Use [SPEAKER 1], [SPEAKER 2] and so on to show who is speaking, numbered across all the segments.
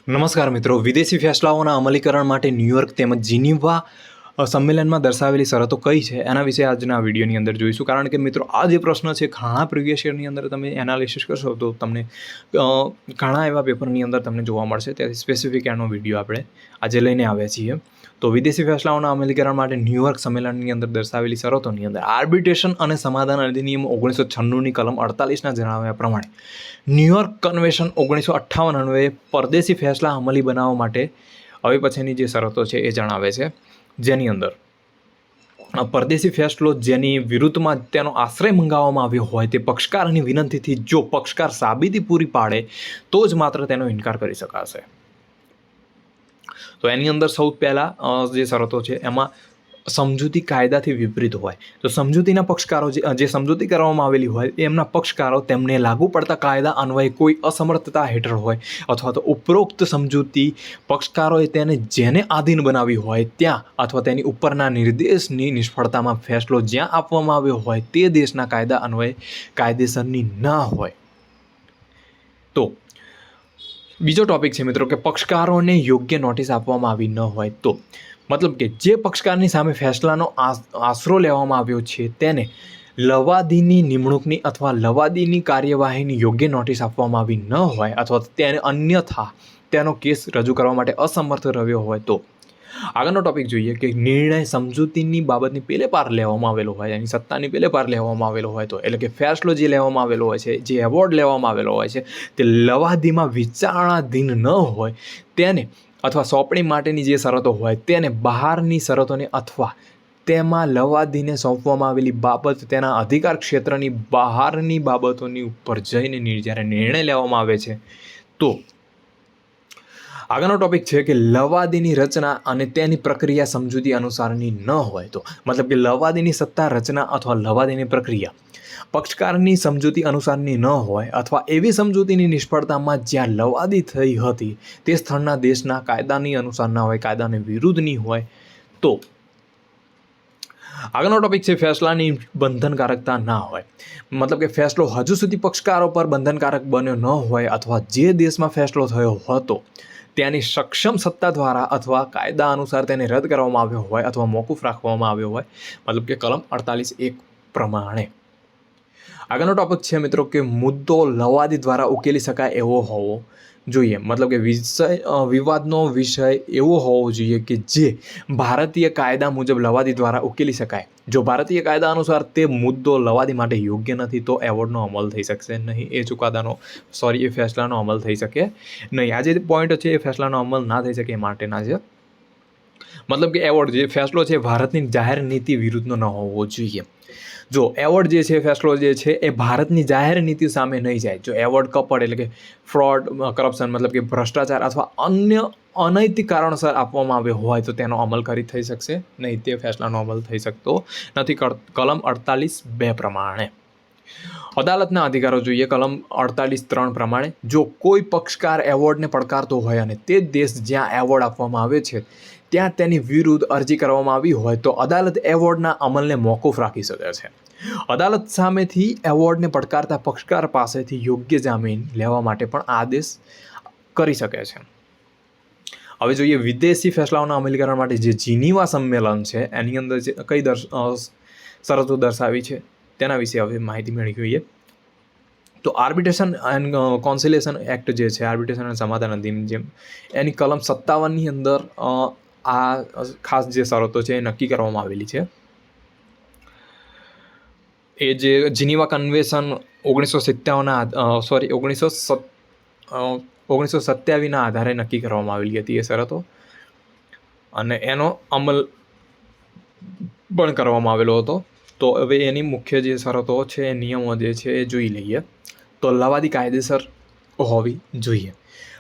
[SPEAKER 1] નમસ્કાર મિત્રો, વિદેશી ફેસલાઓના અમલીકરણ માટે ન્યૂયોર્ક તેમજ જીનીવા સંમેલનમાં દર્શાવેલી શરતો કઈ છે એના વિશે આજના વિડીયોની અંદર જોઈશું. કારણ કે મિત્રો, આ જે પ્રશ્ન છે ઘણા પ્રીવિયસ યરની અંદર તમે એનાલિસિસ કરશો તો તમને ઘણા એવા પેપરની અંદર તમને જોવા મળશે. તેથી સ્પેસિફિક એનો વિડીયો આપણે આજે લઈને આવ્યા છીએ. તો વિદેશી ફેસલાઓના અમલીકરણ માટે ન્યૂયોર્ક સંમેલનની અંદર દર્શાવેલી શરતોની અંદર આર્બિટ્રેશન અને સમાધાન અધિનિયમ 1996ની કલમ 48ના જણાવ્યા પ્રમાણે ન્યૂયોર્ક કન્વેન્શન 1958 અન્વયે પરદેશી ફેસલા અમલી બનાવવા માટે હવે પછીની જે શરતો છે એ જણાવે છે, જેની અંદર પરદેશી ફેસલો જેની વિરુદ્ધમાં તેનો આશ્રય મંગાવવામાં આવ્યો હોય તે પક્ષકારની વિનંતીથી જો પક્ષકાર સાબિતી પૂરી પાડે તો જ માત્ર તેનો ઇનકાર કરી શકાશે. તો એની અંદર સૌથી પહેલાં જે શરતો છે એમાં સમજૂતી કાયદાથી વિપરીત હોય તો સમજૂતીના પક્ષકારો જે સમજૂતી કરવામાં આવેલી હોય એમના પક્ષકારો તેમને લાગુ પડતા કાયદા અન્વયે કોઈ અસમર્થતા હેઠળ હોય અથવા તો ઉપરોક્ત સમજૂતી પક્ષકારોએ તેને જેને આધીન બનાવી હોય ત્યાં અથવા તેની ઉપરના નિર્દેશની નિષ્ફળતામાં ફેસલો જ્યાં આપવામાં આવ્યો હોય તે દેશના કાયદા અન્વયે કાયદેસરની ના હોય. તો બીજો ટોપિક છે મિત્રો કે પક્ષકારોને યોગ્ય નોટિસ આપવામાં આવી ન હોય તો મતલબ કે જે પક્ષકારની સામે ફેસલાનો આશરો લેવામાં આવ્યો છે તેને લવાદીની નિમણૂકની અથવા લવાદીની કાર્યવાહીની યોગ્ય નોટિસ આપવામાં આવી ન હોય અથવા તેને અન્યથા તેનો કેસ રજૂ કરવા માટે અસમર્થ રહ્યો હોય તો આગળનો ટોપિક જોઈએ કે નિર્ણય સમજૂતીની બાબતની પેલે પાર લેવામાં આવેલો હોય, એની સત્તાની પેલે પાર લેવામાં આવેલો હોય તો એટલે કે ફેસલો જે લેવામાં આવેલો હોય છે, જે એવોર્ડ લેવામાં આવેલો હોય છે તે લવાદીમાં વિચારણાધીન ન હોય તેને અથવા સોંપણી માટેની જે શરતો હોય તેને બહારની શરતોને અથવા તેમાં લવાદીને સોંપવામાં આવેલી બાબત તેના અધિકાર ક્ષેત્રની બહારની બાબતોની ઉપર જઈને જ્યારે નિર્ણય લેવામાં આવે છે તો આગળનો ટોપિક છે કે લવાદીની રચના અને તેની પ્રક્રિયા સમજૂતી અનુસારની ન હોય તો મતલબ કે લવાદીની સત્તા રચના અથવા લવાદીની પ્રક્રિયા પક્ષકારની સમજૂતી અનુસારની ન હોય અથવા એવી સમજૂતીની નિષ્ફળતામાં જ્યાં લવાદી થઈ હતી તે સ્થળના દેશના કાયદાની અનુસાર ના હોય, કાયદાને વિરુદ્ધની હોય તો આગળનો ટોપિક છે ફેસલાની બંધનકારકતા ના હોય. મતલબ કે ફેસલો હજુ સુધી પક્ષકારો પર બંધનકારક બન્યો ન હોય અથવા જે દેશમાં ફેસલો થયો હતો ત્યાંની સક્ષમ સત્તા દ્વારા અથવા કાયદા અનુસાર તેને રદ કરવામાં આવ્યો હોય અથવા મોકૂફ રાખવામાં આવ્યો હોય, મતલબ કે કલમ 48(1) પ્રમાણે. આગળનો ટોપિક છે મિત્રો કે મુદ્દો લવાદી દ્વારા ઉકેલી શકાય એવો હોવો જોઈએ. મતલબ કે વિવાદનો વિષય એવો હોવો જોઈએ કે જે ભારતીય કાયદા મુજબ લવાદી દ્વારા ઉકેલી શકાય. જો ભારતીય કાયદા અનુસાર તે મુદ્દો લવાદી માટે યોગ્ય નથી તો એવોર્ડનો અમલ થઈ શકશે નહીં, એ ફેસલાનો અમલ થઈ શકે નહીં. આ જે પોઈન્ટ છે એ ફેસલાનો અમલ ના થઈ શકે એ માટેના છે. મતલબ કે એવોર્ડ જે ફેસલો છે ભારતની જાહેર નીતિ વિરુદ્ધનો ન હોવો જોઈએ. જો એવોર્ડ જે છે ફેસલો જે છે એ ભારતની જાહેર નીતિ સામે નહીં જાય. જો એવોર્ડ કપડ એટલે કે ફ્રોડ, કરપ્શન મતલબ કે ભ્રષ્ટાચાર અથવા અન્ય અનૈતિક કારણસર આપવામાં આવ્યો હોય તો તેનો અમલ થઈ શકશે નહીં, તે ફેસલાનો અમલ થઈ શકતો નથી. કલમ 48(2) પ્રમાણે અદાલતના અધિકારો જોઈએ. કલમ 48(3) પ્રમાણે જો કોઈ પક્ષકાર એવોર્ડને પડકારતો હોય અને તે દેશ જ્યાં એવોર્ડ આપવામાં આવે છે ત્યાં તેની વિરુદ્ધ અરજી કરવામાં આવી હોય તો અદાલત એવોર્ડના અમલને મોકૂફ રાખી શકે છે. અદાલત સામેથી એવોર્ડને પડકારતા પક્ષકાર પાસેથી યોગ્ય જામીન લેવા માટે પણ આદેશ કરી શકે છે. હવે જોઈએ વિદેશી ફેસલાઓના અમલીકરણ માટે જે જીનીવા સંમેલન છે એની અંદર જે કઈ શરતો દર્શાવી છે તેના વિશે હવે માહિતી મેળવીએ. તો આર્બિટ્રેશન એન્ડ કોન્સિલેશન એક્ટ જે છે, આર્બિટ્રેશન અને સમાધાન અધિનિયમ, એની કલમ 57ની અંદર આ ખાસ જે શરતો છે એ નક્કી કરવામાં આવેલી છે. એ જે જીનીવા કન્વેન્શન 1927ના આધારે નક્કી કરવામાં આવેલી હતી એ શરતો અને એનો અમલ પણ કરવામાં આવેલો હતો. તો હવે એની મુખ્ય જે શરતો છે, નિયમો જે છે એ જોઈ લઈએ. તો લવાદી કાયદેસર હોવી જોઈએ.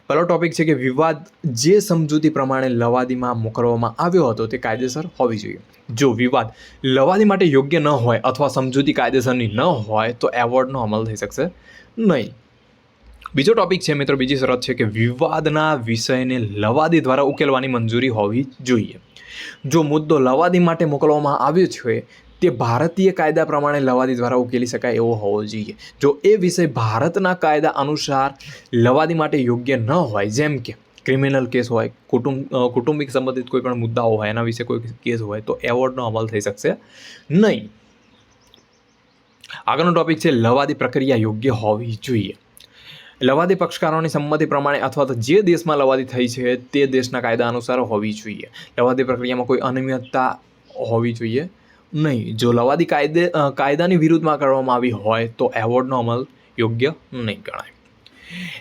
[SPEAKER 1] પહેલો ટોપિક છે કે વિવાદ જે સમજૂતી પ્રમાણે લવાદીમાં મોકલવામાં આવ્યો હતો તે કાયદેસર હોવી જોઈએ. જો વિવાદ લવાદી માટે યોગ્ય ન હોય અથવા સમજૂતી કાયદેસરની ન હોય તો એવોર્ડનો અમલ થઈ શકશે નહીં. બીજો ટોપિક છે મિત્રો, બીજી શરત છે કે વિવાદના વિષયને લવાદી દ્વારા ઉકેલવાની મંજૂરી હોવી જોઈએ. જો મુદ્દો લવાદી માટે મોકલવામાં આવ્યો છે તે ભારતીય કાયદા પ્રમાણે લવાદી દ્વારા ઉકેલી શકાય એવો હોવો જોઈએ. જો એ વિષય ભારતના કાયદા અનુસાર લવાદી માટે યોગ્ય ન હોય, જેમ કે ક્રિમિનલ કેસ હોય, કુટુંબિક સંબંધિત કોઈ પણ મુદ્દાઓ હોય, એના વિશે કોઈ કેસ હોય તો એવોર્ડનો અમલ થઈ શકશે નહીં. આગળનો ટોપિક છે લવાદી પ્રક્રિયા યોગ્ય હોવી જોઈએ. લવાદી પક્ષકારોની સંમતિ પ્રમાણે અથવા તો જે દેશમાં લવાદી થઈ છે તે દેશના કાયદા અનુસાર હોવી જોઈએ. લવાદી પ્રક્રિયામાં કોઈ અનિયમિતતા હોવી જોઈએ નહીં. જો લવાદી કાયદાની વિરુદ્ધમાં કરવામાં આવી હોય તો એવોર્ડનો અમલ યોગ્ય નહીં ગણાય.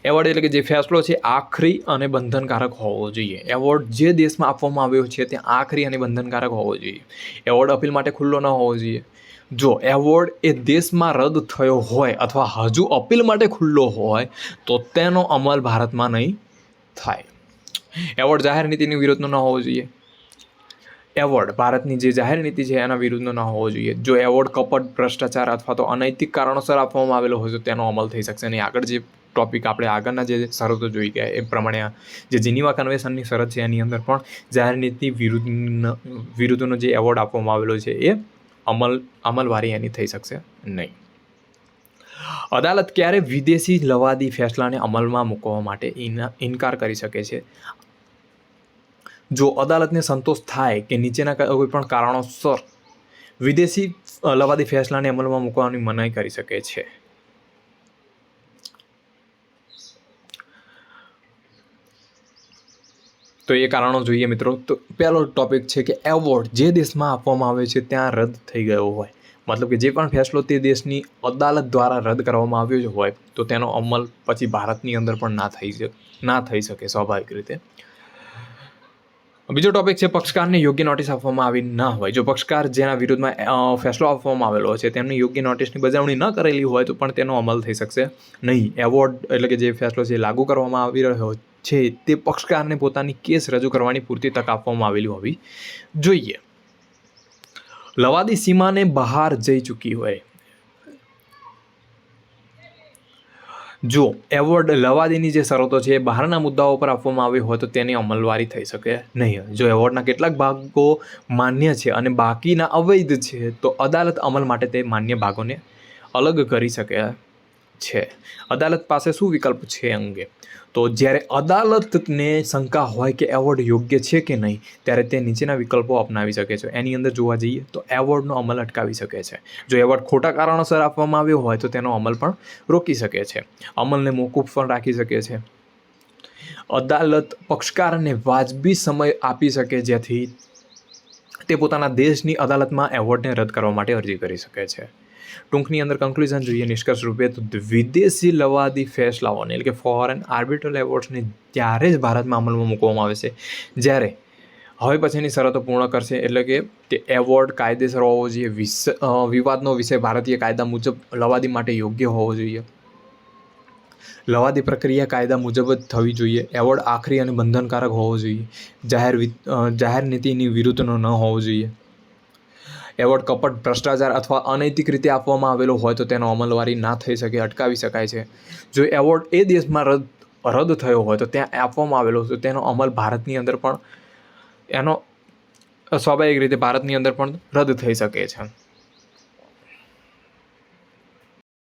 [SPEAKER 1] એવોર્ડ એટલે કે જે ફેસલો છે આખરી અને બંધનકારક હોવો જોઈએ. એવોર્ડ જે દેશમાં આપવામાં આવ્યો છે ત્યાં આખરી અને બંધનકારક હોવો જોઈએ. એવોર્ડ અપીલ માટે ખુલ્લો ન હોવો જોઈએ. જો એવોર્ડ એ દેશમાં રદ થયો હોય અથવા હજુ અપીલ માટે ખુલ્લો હોય તો તેનો અમલ ભારતમાં નહીં થાય. એવોર્ડ જાહેર નીતિની વિરુદ્ધનો ન હોવો જોઈએ. એવોર્ડ ભારતની જે જાહેર નીતિ છે એના વિરુદ્ધનો ન હોવો જોઈએ. જો એવોર્ડ કપટ, ભ્રષ્ટાચાર અથવા તો અનૈતિક કારણોસર આપવામાં આવેલો હોય તો તેનો અમલ થઈ શકશે નહીં. આગળ જે ટોપિક આપણે આગળના જે શરતો જોઈ ગયા એ પ્રમાણે જે જીનીવા કન્વેન્શનની શરત છે એની અંદર પણ જાહેર નીતિ વિરુદ્ધનો જે એવોર્ડ આપવામાં આવેલો છે એ અમલવારી એની થઈ શકશે નહીં. અદાલત ક્યારે વિદેશી લવાદી ફેસલાને અમલમાં મૂકવા માટે ઇનકાર કરી શકે છે? જો અદાલતને સંતોષ થાય કે નીચેના કોઈ પણ કારણોસર વિદેશી લવાદી ફેસલાને અમલમાં મૂકવાની મનાઈ કરી શકે છે. તો એ કારણો જોઈએ મિત્રો. તો પહેલો ટોપિક છે કે એવોર્ડ જે દેશમાં આપવામાં આવે છે ત્યાં રદ થઈ ગયો હોય, મતલબ કે જે પણ ફેસલો તે દેશની અદાલત દ્વારા રદ કરવામાં આવ્યો હોય તો તેનો અમલ પછી ભારતની અંદર પણ ના થઈ શકે સ્વાભાવિક રીતે. બીજો ટોપિક છે પક્ષકારને યોગ્ય નોટિસ આપવામાં આવી ન હોય. જો પક્ષકાર જેના વિરુદ્ધમાં ફેસલો આપવામાં આવેલો છે તેમની યોગ્ય નોટિસની બજાવણી ન કરેલી હોય તો પણ તેનો અમલ થઈ શકશે નહીં. એવોર્ડ એટલે કે જે ફેસલો છે લાગુ કરવામાં આવી રહ્યો છે તે પક્ષકારને પોતાની કેસ રજૂ કરવાની પૂરતી તક આપવામાં આવેલી હોવી જોઈએ. લવાદી સીમાને બહાર જઈ ચૂકી હોય. જો એવોર્ડ લવાદીની જે શરતો છે એ બહારના મુદ્દાઓ પર આપવામાં આવી હોય તો તેની અમલવારી થઈ શકે નહીં. જો એવોર્ડના કેટલાક ભાગો માન્ય છે અને બાકીના અવૈધ છે તો અદાલત અમલ માટે તે માન્ય ભાગોને અલગ કરી શકે છે. અદાલત પાસે શું વિકલ્પ છે અંગે? તો જ્યારે અદાલતને શંકા હોય કે એવોર્ડ યોગ્ય છે કે નહીં ત્યારે તે નીચેના વિકલ્પો અપનાવી શકે છે. એની અંદર જોવા જઈએ તો એવોર્ડનો અમલ અટકાવી શકે છે. જો એવોર્ડ ખોટા કારણોસર આપવામાં આવ્યો હોય તો તેનો અમલ પણ રોકી શકે છે. અમલને મોકૂફ પણ રાખી શકે છે. અદાલત પક્ષકારને વાજબી સમય આપી શકે જેથી તે પોતાના દેશની અદાલતમાં એવોર્ડને રદ કરવા માટે અરજી કરી શકે છે. ટૂંકની અંદર કન્ક્લુઝન જોઈએ નિષ્કર્ષ રૂપે તો વિદેશી લવાદી ફેસલાઓને એટલે કે ફોરેન આર્બિટ્રલ એવોર્ડ્સને ત્યારે જ ભારતમાં અમલમાં મૂકવામાં આવે છે જ્યારે હવે પછીની શરતો પૂર્ણ કરશે. એટલે કે તે એવોર્ડ કાયદેસર હોવો જોઈએ, વિવાદનો વિષય ભારતીય કાયદા મુજબ લવાદી માટે યોગ્ય હોવો જોઈએ, લવાદી પ્રક્રિયા કાયદા મુજબ જ થવી જોઈએ, એવોર્ડ આખરી અને બંધનકારક હોવો જોઈએ, જાહેર નીતિની વિરુદ્ધનો ન હોવો જોઈએ, એવોર્ડ કપટ, ભ્રષ્ટાચાર અથવા અનૈતિક રીતે આપવામાં આવેલો હોય તો તેનો અમલવારી ના થઈ શકે, અટકાવી શકાય છે. જો એવોર્ડ એ દેશમાં રદ થયો હોય તો ત્યાં આપવામાં આવેલો તો તેનો અમલ ભારતની અંદર પણ સ્વાભાવિક રીતે ભારતની અંદર પણ રદ થઈ શકે છે.